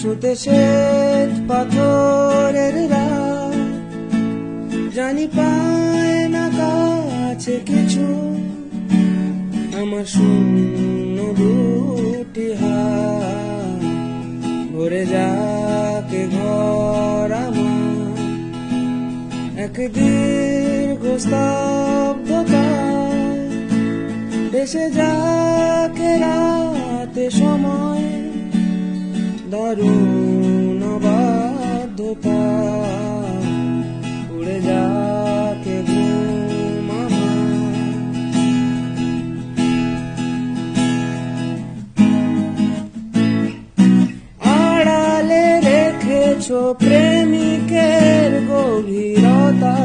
ছুতে শ্বেত পাথরের রাত, জানি পায় না কাছে কিছু, আমার শূন্য দুটি হাত ভরে যাকে ঘর আমার, এক দীর্ঘ স্তব্ধতা দেশে যাকে রাতে সময়, দারুণ বাধ্যতা উড়ে যাকে ঘুম আমার। আড়ালে রেখেছো প্রেমিকের গভীরতা,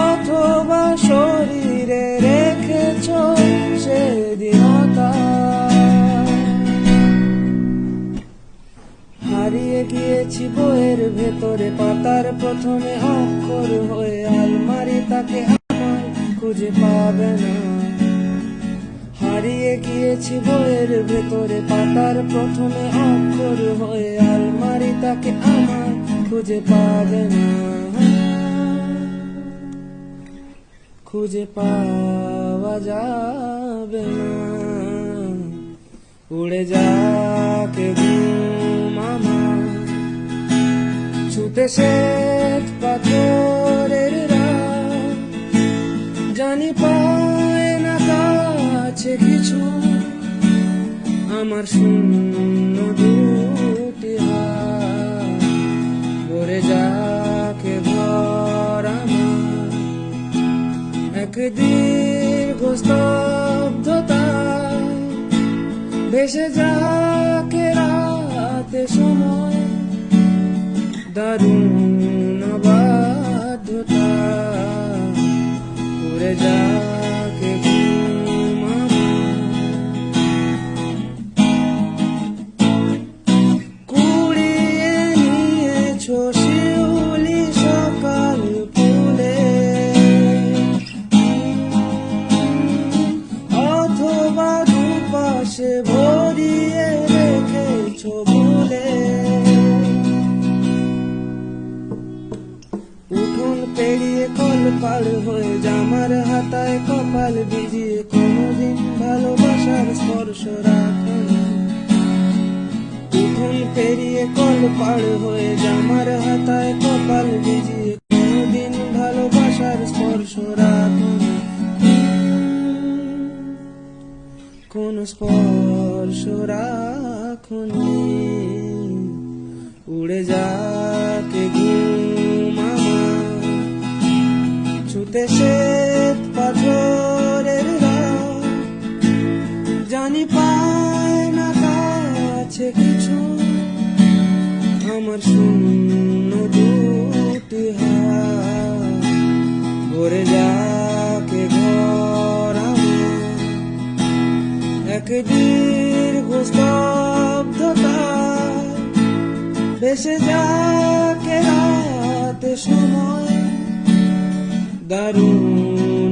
অথবা শরীরে রেখেছো সেদিনতা। হারিয়ে গিয়েছি বইয়ের ভেতরে পাতার প্রথমে অক্ষর হয়ে, আলমারি তাকে আমার খুঁজে পাবে না। হারিয়ে গিয়েছি বইয়ের ভেতরে পাতার প্রথমে অক্ষর হয়ে, আলমারি তাকে আমার খুঁজে পাবে না, খুঁজে পাওয়া যাবে না। উড়ে যাকে ঘুম আমার, ছুতে শ্বেত পাথরের রাত, জানি পায় না কাছে কিছু, আমার শূন্য দুটি হাত ভরে যাকে ঘর আমার, এক দীর্ঘ স্তব্ধতা ভেসে যাকে রাতে সময়, দারুণ বাধ্যতা উড়ে যাকে ঘুম আমার। কুড়িয়ে নিয়েছো শিউলি সকাল ফুলে, অথবা দুপাশে ভরিয়ে রেখেছো ভুলে। উঠোন পেরিয়ে কল পার হয়ে জামার হাতায় কপাল ভিজিয়ে, কোনোদিন ভালোবাসার স্পর্শ রাখনি। উঠোন পেরিয়ে কল পার হয়ে জামার হাতায় কপাল ভিজিয়ে, কোনোদিন ভালোবাসার স্পর্শ রাখনি। কোন স্পর্শ রাখনি। উড়ে যাকে ঘুম আমার, ছুতে শ্বেত পাথরের রাত, জানি পায় না কাছে কিছু, আমার শূন্য দুটি হাত ভরে যাকে ঘর আমার, এক দীর্ঘ স্তব্ধতা ভেসে যাকে রাতে সময়, দারুণ